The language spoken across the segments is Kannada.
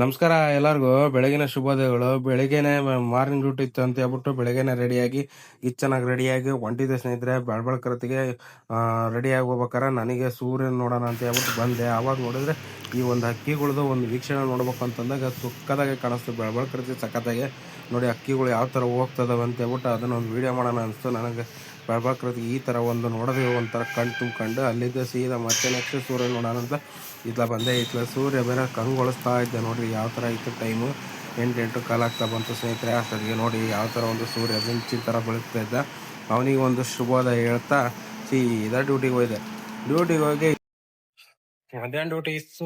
ನಮಸ್ಕಾರ ಎಲ್ಲರಿಗೂ ಬೆಳಗಿನ ಶುಭೋದಯಗಳು. ಬೆಳಗ್ಗೆನೆ ಮಾರ್ನಿಂಗ್ ಡ್ಯೂಟಿ ಇತ್ತು ಅಂತ ಹೇಳ್ಬಿಟ್ಟು ಬೆಳಗ್ಗೆನೆ ರೆಡಿಯಾಗಿ ಚೆನ್ನಾಗಿ ರೆಡಿಯಾಗಿ ಹೊಂಟಿದ್ದೆ ಸ್ನೇಹಿತರೆ. ಬೆಳಬೆಳಕರತಿಗೆ ರೆಡಿಯಾಗಿ ಹೋಗ್ಬೇಕಾರೆ ನನಗೆ ಸೂರ್ಯನ ನೋಡೋಣ ಅಂತ ಹೇಳ್ಬಿಟ್ಟು ಬಂದೆ. ಆವಾಗ ನೋಡಿದ್ರೆ ಈ ಒಂದು ಹಕ್ಕಿಗಳದ್ದು ಒಂದು ವೀಕ್ಷಣೆ ನೋಡ್ಬೇಕು ಅಂತಂದಾಗ ಸುಕ್ಕದಾಗೆ ಕಾಣಿಸ್ತು. ಬೆಳಬೆಳಕರತಿ ಸಖತ್ತಾಗೆ ನೋಡಿ ಹಕ್ಕಿಗಳು ಯಾವ ಥರ ಹೋಗ್ತದವೆ ಅಂತ ಹೇಳ್ಬಿಟ್ಟು ಅದನ್ನ ಒಂದು ವೀಡಿಯೋ ಮಾಡೋಣ ಅನಿಸ್ತು ನನಗೆ. ಬೆಳಬೆಳಕರತಿ ಈ ಥರ ಒಂದು ನೋಡೋದೇ ಒಂಥರ ಕಣ್ ತುಂಬ್ಕೊಂಡು ಅಲ್ಲಿದ್ದ ಸೀದಾ ಮತ್ತೆ ನೆಕ್ಸ್ಟ್ ಸೂರ್ಯ ನೋಡೋಣ ಅಂತ ಇತ್ಲ ಬಂದೆ. ಇತ್ಲ ಸೂರ್ಯ ಬೇರೆ ಕಂಗೊಳಿಸ್ತಾ ಇದ್ದೆ ನೋಡ್ರಿ ಯಾವ ಥರ ಇತ್ತು ಟೈಮು. 8 ಕಾಲಾಗ್ತಾ ಬಂತು ಸ್ನೇಹಿತರೆ. ಅಷ್ಟೊತ್ತಿಗೆ ನೋಡಿ ಯಾವ ಥರ ಒಂದು ಸೂರ್ಯ ಮಿಂಚಿನ ಥರ ಬೆಳಗ್ತಾ ಇದ್ದ. ಅವನಿಗೆ ಒಂದು ಶುಭೋದಯ ಹೇಳ್ತಾ ಸೀದಾ ಡ್ಯೂಟಿಗೆ ಹೋಯ್ದೆ. ಡ್ಯೂಟಿಗೆ ಹೋಗಿ ಮಧ್ಯಾಹ್ನ ಡ್ಯೂಟಿ ಇತ್ತು,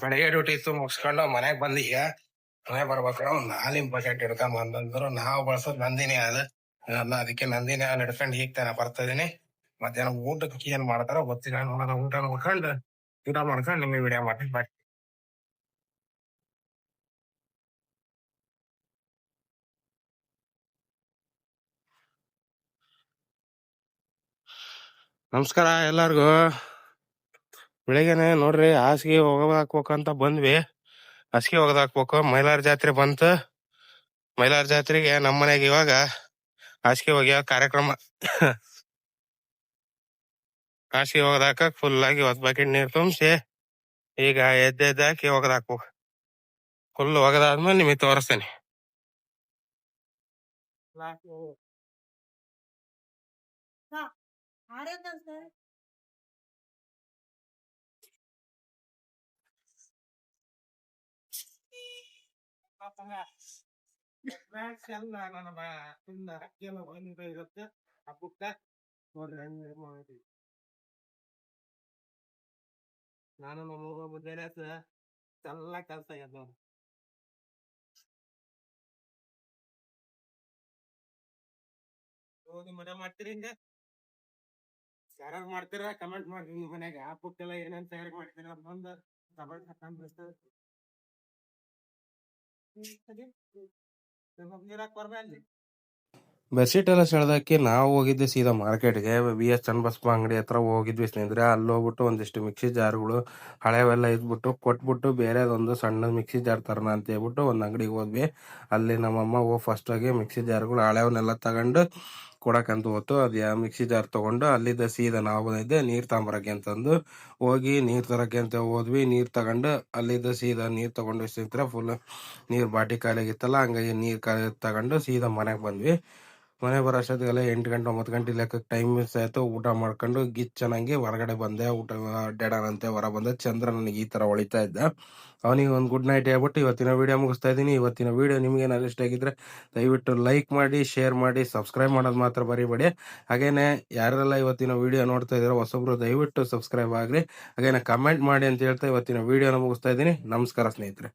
ಬೆಳಗ್ಗೆ ಡ್ಯೂಟಿ ಇತ್ತು ಮುಗಿಸ್ಕೊಂಡು ಮನೆಗೆ ಬಂದು ಈಗ ಮನೆ ಬರ್ಬೇಕಾದ್ರೆ ಒಂದು ಹಾಲಿನ ಬಕೆಟ್ ಹಿಡ್ಕೊಂಬಂದಂದ್ರು. ನಾವು ಬಳಸೋದು ನಂದಿನಿ ಅದು. ಅದಕ್ಕೆ ನಂದಿನಿ ಹಾಲು ಹಿಡ್ಕೊಂಡು ಈಗ ತಾನೆ ಬರ್ತಾ ಇದೀನಿ. ಮಧ್ಯಾಹ್ನ ಊಟಕ್ಕೆ ಏನ್ ಮಾಡ್ತಾರೋ ಗೊತ್ತಿಲ್ಲ. ಊಟ ಮಾಡ್ಕೊಂಡು ನಿಮಗೆ ವಿಡಿಯೋ ಮಾಡ್ತೀನಿ ಬಾಯ್. ನಮಸ್ಕಾರ ಎಲ್ಲಾರ್ಗು. ಬೆಳಿಗ್ಗೆನೆ ನೋಡ್ರಿ ಹಾಸಿಗೆ ಹಾಕ್ಬೇಕಂತ ಬಂದ್ವಿ. ಹಾಸಿಗೆ ಹಾಕ್ಬೇಕು. ಮೈಲಾರ ಜಾತ್ರೆ ಬಂತು. ಮೈಲಾರ ಜಾತ್ರೆಗೆ ನಮ್ಮ ಮನೆಗೆ ಇವಾಗ ಹಾಸಿಗೆ ಒಗೆಯೋ ಕಾರ್ಯಕ್ರಮ. ಹಾಸಿಗೆ ಒಗದಾಕ ಫುಲ್ ಆಗಿ ಹೊಸ ಬಕೆಟ್ ನೀರ್ ತುಂಬಿಸಿ ಈಗ ಎದ್ದಾಕಿ ಒಗದಾಕ್ಬೇಕು. ಫುಲ್ ಒಗದಾದ್ಮೇಲೆ ನಿಮಗೆ ತೋರಿಸ್ತೇನೆ. ನಾನು ನಮ್ಮ ಮುಂಜಾನೆ ಎಲ್ಲ ಕೆಲಸ ಆಗ್ಯದ. ಹೋಗಿ ಮನೆ ಮಾಡ್ತೀರಿ ಹಿಂಗ ಯಾರು ಮಾಡ್ತೀರ ಕಮೆಂಟ್ ಮಾಡ್ರಿ. ನಿಮ್ಮ ಮನ್ಯಾಗ ಹಬ್ಬಕ್ಕೆಲ್ಲ ಏನೇನ್ ತಯಾರಿ ಮಾಡ್ತೀರ ಬಂದು ಬೆಡ್ಶೀಟ್ ಎಲ್ಲ ಸೆಳ್ದಾಕಿ ನಾವು ಹೋಗಿದ್ದೆ ಸೀದಾ ಮಾರ್ಕೆಟ್ಗೆ. BS ಚನ್ನಬಸಪ್ಪ ಅಂಗಡಿ ಹತ್ರ ಹೋಗಿದ್ವಿ ಸ್ನೇಹಿತರೆ. ಅಲ್ಲಿ ಹೋಗ್ಬಿಟ್ಟು ಒಂದಿಷ್ಟು ಮಿಕ್ಸಿ ಜಾರ್ಗಳು ಹಳೆವೆಲ್ಲ ಇದ್ಬಿಟ್ಟು ಕೊಟ್ಬಿಟ್ಟು ಬೇರೆದೊಂದು ಸಣ್ಣ ಮಿಕ್ಸಿ ಜಾರ್ ತರೋಣ ಅಂತ ಹೇಳ್ಬಿಟ್ಟು ಒಂದು ಅಂಗಡಿಗೆ ಹೋದ್ವಿ. ಅಲ್ಲಿ ನಮ್ಮಮ್ಮ ಫಸ್ಟ್ ಆಗಿ ಮಿಕ್ಸಿ ಜಾರ್ಗಳು ಹಳೆವನ್ನೆಲ್ಲ ತಗೊಂಡು ಕೊಡಕಂತ ಹೋತು. ಅದು ಮಿಕ್ಸಿ ಜಾರ್ ತಗೊಂಡು ಅಲ್ಲಿದ್ದ ಸೀದಾ ನಾವು ಬಂದಿದ್ದೆ ನೀರ್ ತಗೊಂಬರಕ್ಕೆ ಅಂತಂದು ಹೋಗಿ ನೀರ್ ತರಕ್ಕೆ ಅಂತ ಹೋದ್ವಿ. ನೀರ್ ತಗೊಂಡು ಅಲ್ಲಿದ್ದ ಸೀದಾ ನೀರ್ ತಗೊಂಡು ಸ್ನೇಹಿತರೆ. ಫುಲ್ ನೀರ್ ಬಾಟಿ ಖಾಲಿಯಾಗಿತ್ತಲ್ಲ, ಹಂಗಾಗಿ ನೀರ್ ತಗೊಂಡು ಸೀದಾ ಮನೆಗೆ ಬಂದ್ವಿ. ಮನೆ ಬರೋ ಅಷ್ಟೊತ್ತಿಗೆಲ್ಲ 8 ಗಂಟೆ 9 ಗಂಟೆ ಲೆಕ್ಕಕ್ಕೆ ಟೈಮ್ ಮಿಸ್ ಆಯ್ತು. ಊಟ ಮಾಡ್ಕೊಂಡು ಚೆನ್ನಾಗಿ ಹೊರಗಡೆ ಬಂದೆ. ಊಟ ಅಡ್ಡಾಡೋಣಂತೆ ಹೊರ ಬಂದೆ. ಚಂದ್ರ ನನಗೆ ಈ ತರ ಹೊಳಿತಾ ಇದ್ದ. ಅವನಿಗೆ ಒಂದು ಗುಡ್ ನೈಟ್ ಹೇಳ್ಬಿಟ್ಟು ಇವತ್ತಿನ ವಿಡಿಯೋ ಮುಗಿಸ್ತಾ ಇದ್ದೀನಿ. ಇವತ್ತಿನ ವಿಡಿಯೋ ನಿಮ್ಗೆ ಏನಾದ್ರು ಇಷ್ಟ ಆಗಿದ್ರೆ ದಯವಿಟ್ಟು ಲೈಕ್ ಮಾಡಿ, ಶೇರ್ ಮಾಡಿ, ಸಬ್ಸ್ಕ್ರೈಬ್ ಮಾಡೋದು ಮಾತ್ರ ಬರೀಬೇಡಿ. ಹಾಗೇನೆ ಯಾರೆಲ್ಲ ಇವತ್ತಿನ ವಿಡಿಯೋ ನೋಡ್ತಾ ಇದ್ದೀರೋ ಹೊಸಬ್ರು ದಯವಿಟ್ಟು ಸಬ್ಸ್ಕ್ರೈಬ್ ಆಗ್ರಿ. ಹಾಗೇನೆ ಕಮೆಂಟ್ ಮಾಡಿ ಅಂತ ಹೇಳ್ತಾ ಇವತ್ತಿನ ವಿಡಿಯೋನ ಮುಗಿಸ್ತಾ ಇದ್ದೀನಿ. ನಮಸ್ಕಾರ ಸ್ನೇಹಿತರೆ.